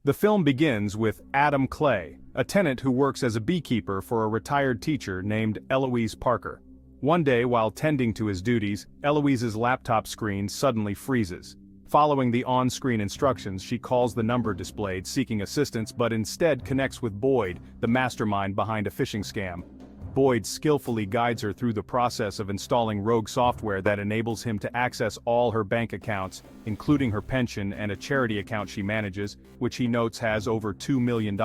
The film begins with Adam Clay, a tenant who works as a beekeeper for a retired teacher named Eloise Parker. One day while tending to his duties, Eloise's laptop screen suddenly freezes. Following the on-screen instructions, she calls the number displayed seeking assistance but instead connects with Boyd, the mastermind behind a phishing scam. Boyd skillfully guides her through the process of installing rogue software that enables him to access all her bank accounts, including her pension and a charity account she manages, which he notes has over $2 million.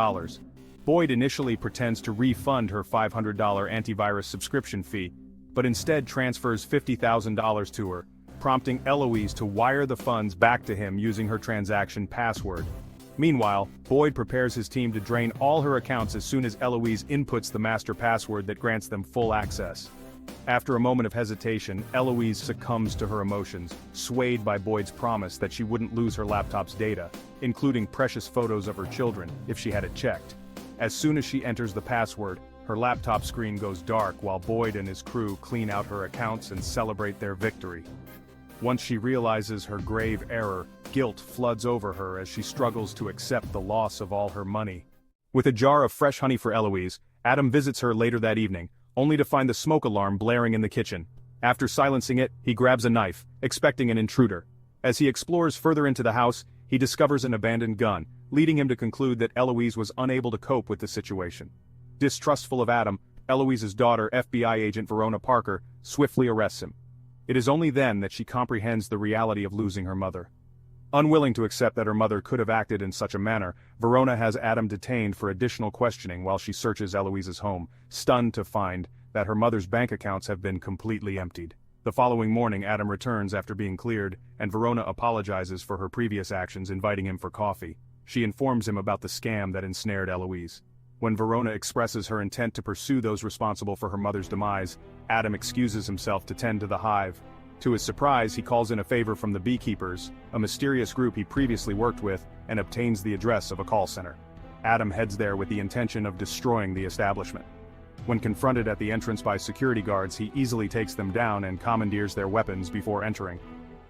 Boyd initially pretends to refund her $500 antivirus subscription fee, but instead transfers $50,000 to her, prompting Eloise to wire the funds back to him using her transaction password. Meanwhile, Boyd prepares his team to drain all her accounts as soon as Eloise inputs the master password that grants them full access. After a moment of hesitation, Eloise succumbs to her emotions, swayed by Boyd's promise that she wouldn't lose her laptop's data, including precious photos of her children, if she had it checked. As soon as she enters the password, her laptop screen goes dark while Boyd and his crew clean out her accounts and celebrate their victory. Once she realizes her grave error, guilt floods over her as she struggles to accept the loss of all her money. With a jar of fresh honey for Eloise, Adam visits her later that evening, only to find the smoke alarm blaring in the kitchen. After silencing it, he grabs a knife, expecting an intruder. As he explores further into the house, he discovers an abandoned gun, leading him to conclude that Eloise was unable to cope with the situation. Distrustful of Adam, Eloise's daughter, FBI agent Verona Parker, swiftly arrests him. It is only then that she comprehends the reality of losing her mother. Unwilling to accept that her mother could have acted in such a manner, Verona has Adam detained for additional questioning while she searches Eloise's home, stunned to find that her mother's bank accounts have been completely emptied. The following morning, Adam returns after being cleared, and Verona apologizes for her previous actions, inviting him for coffee. She informs him about the scam that ensnared Eloise. When Verona expresses her intent to pursue those responsible for her mother's demise, Adam excuses himself to tend to the hive. To his surprise, he calls in a favor from the beekeepers, a mysterious group he previously worked with, and obtains the address of a call center. Adam heads there with the intention of destroying the establishment. When confronted at the entrance by security guards, he easily takes them down and commandeers their weapons before entering.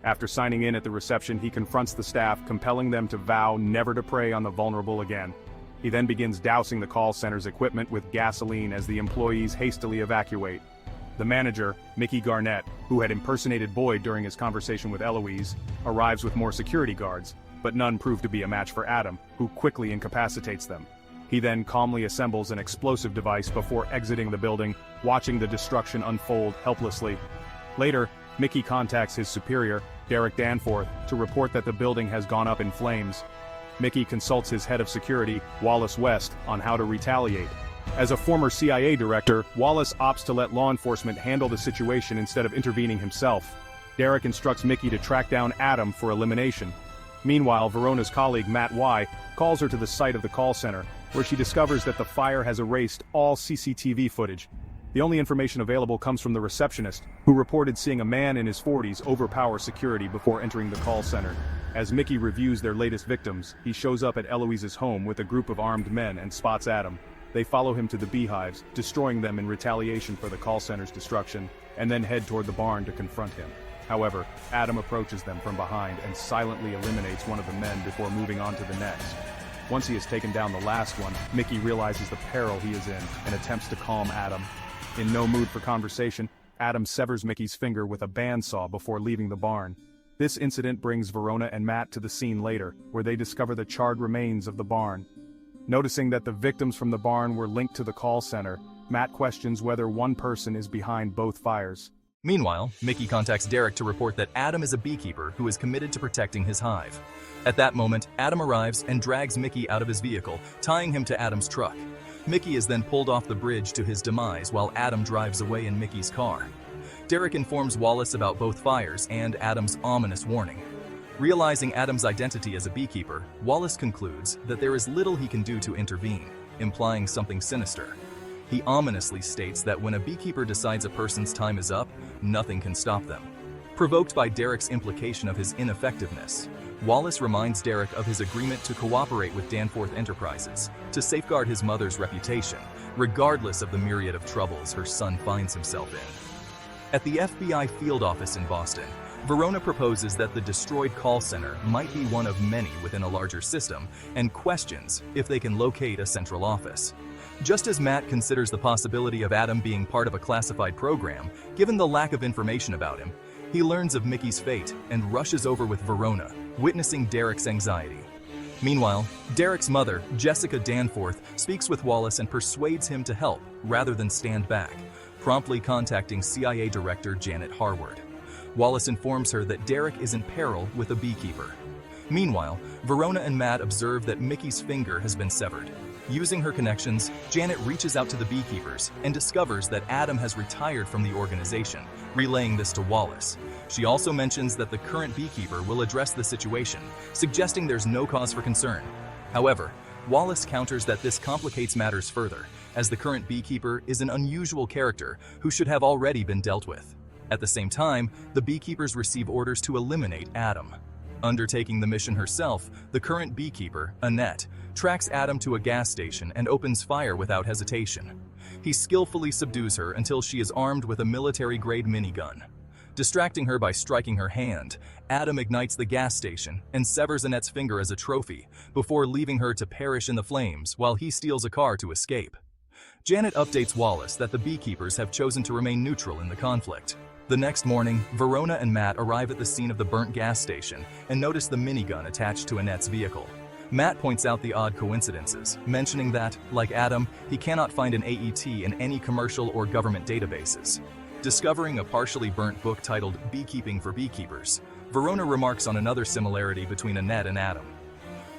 After signing in at the reception, he confronts the staff, compelling them to vow never to prey on the vulnerable again. He then begins dousing the call center's equipment with gasoline as the employees hastily evacuate. The manager, Mickey Garnett, who had impersonated Boyd during his conversation with Eloise, arrives with more security guards, but none prove to be a match for Adam, who quickly incapacitates them. He then calmly assembles an explosive device before exiting the building, watching the destruction unfold helplessly. Later, Mickey contacts his superior, Derek Danforth, to report that the building has gone up in flames. Mickey consults his head of security, Wallace West, on how to retaliate. As a former CIA director, Wallace opts to let law enforcement handle the situation instead of intervening himself. Derek instructs Mickey to track down Adam for elimination. Meanwhile, Verona's colleague Matt Y calls her to the site of the call center, where she discovers that the fire has erased all CCTV footage. The only information available comes from the receptionist, who reported seeing a man in his 40s overpower security before entering the call center. As Mickey reviews their latest victims, he shows up at Eloise's home with a group of armed men and spots Adam. They follow him to the beehives, destroying them in retaliation for the call center's destruction, and then head toward the barn to confront him. However, Adam approaches them from behind and silently eliminates one of the men before moving on to the next. Once he has taken down the last one, Mickey realizes the peril he is in and attempts to calm Adam. In no mood for conversation, Adam severs Mickey's finger with a bandsaw before leaving the barn. This incident brings Verona and Matt to the scene later, where they discover the charred remains of the barn. Noticing that the victims from the barn were linked to the call center, Matt questions whether one person is behind both fires. Meanwhile, Mickey contacts Derek to report that Adam is a beekeeper who is committed to protecting his hive. At that moment, Adam arrives and drags Mickey out of his vehicle, tying him to Adam's truck. Mickey is then pulled off the bridge to his demise while Adam drives away in Mickey's car. Derek informs Wallace about both fires and Adam's ominous warning. Realizing Adam's identity as a beekeeper, Wallace concludes that there is little he can do to intervene, implying something sinister. He ominously states that when a beekeeper decides a person's time is up, nothing can stop them. Provoked by Derek's implication of his ineffectiveness, Wallace reminds Derek of his agreement to cooperate with Danforth Enterprises to safeguard his mother's reputation, regardless of the myriad of troubles her son finds himself in. At the FBI field office in Boston, Verona proposes that the destroyed call center might be one of many within a larger system and questions if they can locate a central office. Just as Matt considers the possibility of Adam being part of a classified program, given the lack of information about him, he learns of Mickey's fate and rushes over with Verona, witnessing Derek's anxiety. Meanwhile, Derek's mother, Jessica Danforth, speaks with Wallace and persuades him to help rather than stand back, promptly contacting CIA Director Janet Harward. Wallace informs her that Derek is in peril with a beekeeper. Meanwhile, Verona and Matt observe that Mickey's finger has been severed. Using her connections, Janet reaches out to the beekeepers and discovers that Adam has retired from the organization, relaying this to Wallace. She also mentions that the current beekeeper will address the situation, suggesting there's no cause for concern. However, Wallace counters that this complicates matters further, as the current beekeeper is an unusual character who should have already been dealt with. At the same time, the beekeepers receive orders to eliminate Adam. Undertaking the mission herself, the current beekeeper, Annette, tracks Adam to a gas station and opens fire without hesitation. He skillfully subdues her until she is armed with a military-grade minigun. Distracting her by striking her hand, Adam ignites the gas station and severs Annette's finger as a trophy, before leaving her to perish in the flames while he steals a car to escape. Janet updates Wallace that the beekeepers have chosen to remain neutral in the conflict. The next morning, Verona and Matt arrive at the scene of the burnt gas station and notice the minigun attached to Annette's vehicle. Matt points out the odd coincidences, mentioning that, like Adam, he cannot find an AET in any commercial or government databases. Discovering a partially burnt book titled Beekeeping for Beekeepers, Verona remarks on another similarity between Annette and Adam.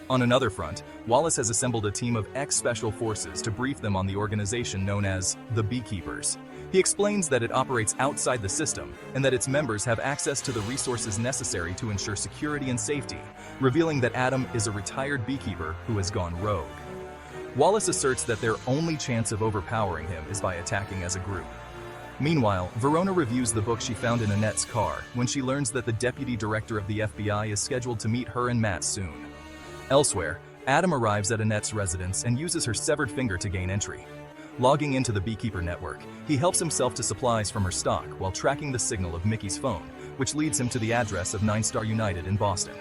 On another front, Wallace has assembled a team of ex-special forces to brief them on the organization known as the Beekeepers. He explains that it operates outside the system and that its members have access to the resources necessary to ensure security and safety, revealing that Adam is a retired beekeeper who has gone rogue. Wallace asserts that their only chance of overpowering him is by attacking as a group. Meanwhile, Verona reviews the book she found in Annette's car when she learns that the deputy director of the FBI is scheduled to meet her and Matt soon. Elsewhere, Adam arrives at Annette's residence and uses her severed finger to gain entry. Logging into the beekeeper network, he helps himself to supplies from her stock while tracking the signal of Mickey's phone, which leads him to the address of 9 Star United in Boston.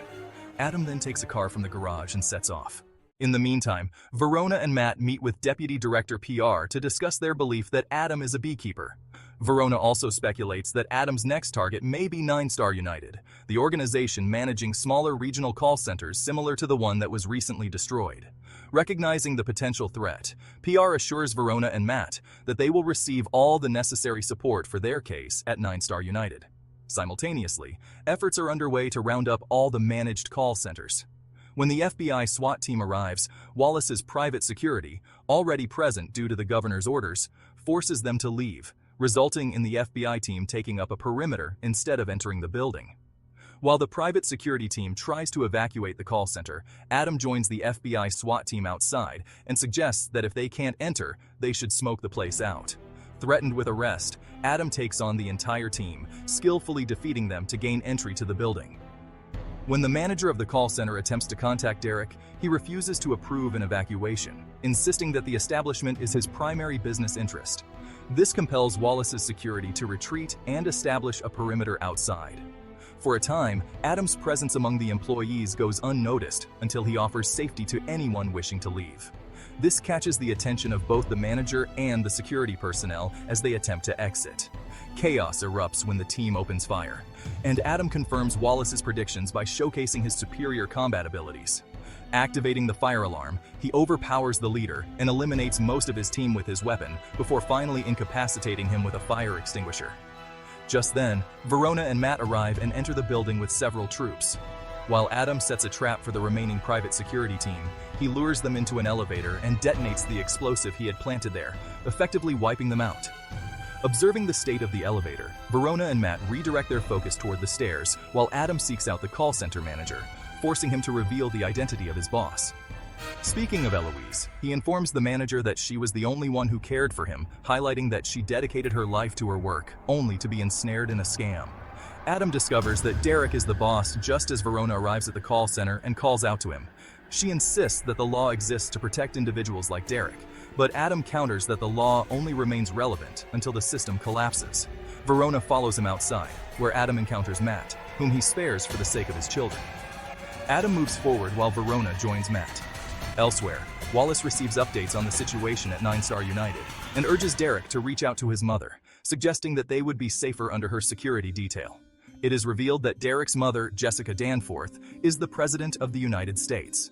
Adam then takes a car from the garage and sets off. In the meantime, Verona and Matt meet with Deputy Director PR to discuss their belief that Adam is a beekeeper. Verona also speculates that Adam's next target may be 9 Star United, the organization managing smaller regional call centers similar to the one that was recently destroyed. Recognizing the potential threat, PR assures Verona and Matt that they will receive all the necessary support for their case at 9 Star United. Simultaneously, efforts are underway to round up all the managed call centers. When the FBI SWAT team arrives, Wallace's private security, already present due to the governor's orders, forces them to leave, resulting in the FBI team taking up a perimeter instead of entering the building. While the private security team tries to evacuate the call center, Adam joins the FBI SWAT team outside and suggests that if they can't enter, they should smoke the place out. Threatened with arrest, Adam takes on the entire team, skillfully defeating them to gain entry to the building. When the manager of the call center attempts to contact Derek, he refuses to approve an evacuation, insisting that the establishment is his primary business interest. This compels Wallace's security to retreat and establish a perimeter outside. For a time, Adam's presence among the employees goes unnoticed until he offers safety to anyone wishing to leave. This catches the attention of both the manager and the security personnel as they attempt to exit. Chaos erupts when the team opens fire, and Adam confirms Wallace's predictions by showcasing his superior combat abilities. Activating the fire alarm, he overpowers the leader and eliminates most of his team with his weapon before finally incapacitating him with a fire extinguisher. Just then, Verona and Matt arrive and enter the building with several troops. While Adam sets a trap for the remaining private security team, he lures them into an elevator and detonates the explosive he had planted there, effectively wiping them out. Observing the state of the elevator, Verona and Matt redirect their focus toward the stairs while Adam seeks out the call center manager, forcing him to reveal the identity of his boss. Speaking of Eloise, he informs the manager that she was the only one who cared for him, highlighting that she dedicated her life to her work, only to be ensnared in a scam. Adam discovers that Derek is the boss just as Verona arrives at the call center and calls out to him. She insists that the law exists to protect individuals like Derek, but Adam counters that the law only remains relevant until the system collapses. Verona follows him outside, where Adam encounters Matt, whom he spares for the sake of his children. Adam moves forward while Verona joins Matt. Elsewhere, Wallace receives updates on the situation at 9-Star United and urges Derek to reach out to his mother, suggesting that they would be safer under her security detail. It is revealed that Derek's mother, Jessica Danforth, is the President of the United States.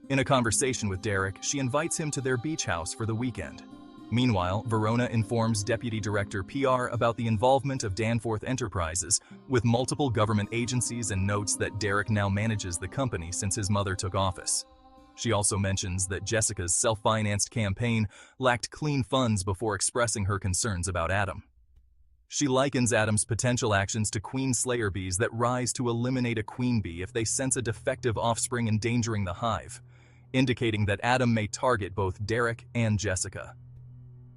In a conversation with Derek, she invites him to their beach house for the weekend. Meanwhile, Verona informs Deputy Director PR about the involvement of Danforth Enterprises with multiple government agencies and notes that Derek now manages the company since his mother took office. She also mentions that Jessica's self-financed campaign lacked clean funds before expressing her concerns about Adam. She likens Adam's potential actions to queen slayer bees that rise to eliminate a queen bee if they sense a defective offspring endangering the hive, indicating that Adam may target both Derek and Jessica.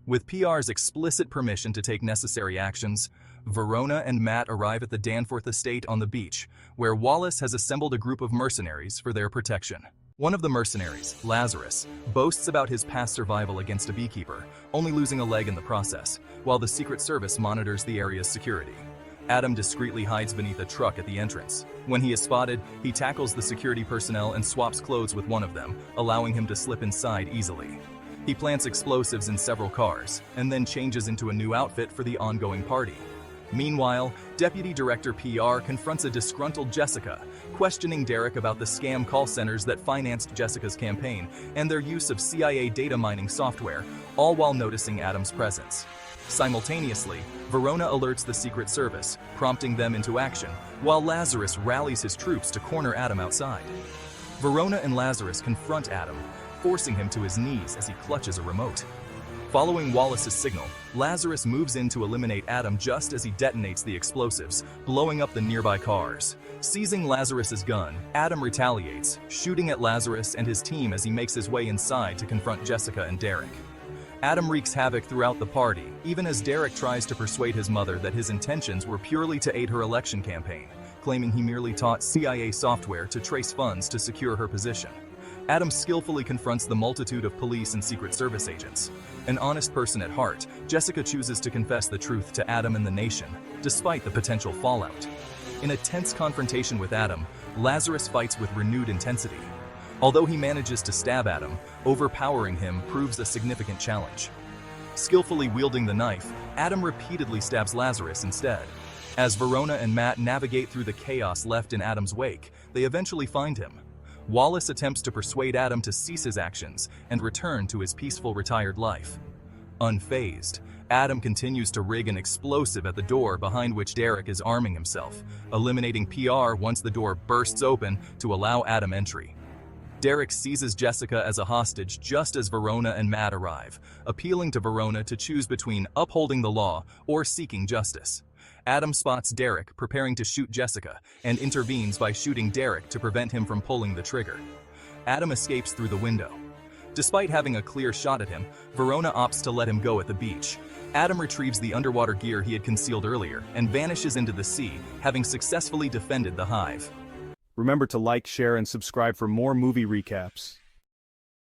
With PR's explicit permission to take necessary actions, Verona and Matt arrive at the Danforth estate on the beach, where Wallace has assembled a group of mercenaries for their protection. One of the mercenaries, Lazarus, boasts about his past survival against a beekeeper, only losing a leg in the process, while the Secret Service monitors the area's security. Adam discreetly hides beneath a truck at the entrance. When he is spotted, he tackles the security personnel and swaps clothes with one of them, allowing him to slip inside easily. He plants explosives in several cars, and then changes into a new outfit for the ongoing party. Meanwhile, Deputy Director PR confronts a disgruntled Jessica, questioning Derek about the scam call centers that financed Jessica's campaign and their use of CIA data mining software, all while noticing Adam's presence. Simultaneously, Verona alerts the Secret Service, prompting them into action, while Lazarus rallies his troops to corner Adam outside. Verona and Lazarus confront Adam, forcing him to his knees as he clutches a remote. Following Wallace's signal, Lazarus moves in to eliminate Adam just as he detonates the explosives, blowing up the nearby cars. Seizing Lazarus's gun, Adam retaliates, shooting at Lazarus and his team as he makes his way inside to confront Jessica and Derek. Adam wreaks havoc throughout the party, even as Derek tries to persuade his mother that his intentions were purely to aid her election campaign, claiming he merely taught CIA software to trace funds to secure her position. Adam skillfully confronts the multitude of police and Secret Service agents. An honest person at heart, Jessica chooses to confess the truth to Adam and the nation, despite the potential fallout. In a tense confrontation with Adam, Lazarus fights with renewed intensity. Although he manages to stab Adam, overpowering him proves a significant challenge. Skillfully wielding the knife, Adam repeatedly stabs Lazarus instead. As Verona and Matt navigate through the chaos left in Adam's wake, they eventually find him. Wallace attempts to persuade Adam to cease his actions and return to his peaceful retired life. Unfazed, Adam continues to rig an explosive at the door behind which Derek is arming himself, eliminating PR once the door bursts open to allow Adam entry. Derek seizes Jessica as a hostage just as Verona and Matt arrive, appealing to Verona to choose between upholding the law or seeking justice. Adam spots Derek preparing to shoot Jessica and intervenes by shooting Derek to prevent him from pulling the trigger. Adam escapes through the window. Despite having a clear shot at him, Verona opts to let him go at the beach. Adam retrieves the underwater gear he had concealed earlier and vanishes into the sea, having successfully defended the hive. Remember to like, share, and subscribe for more movie recaps.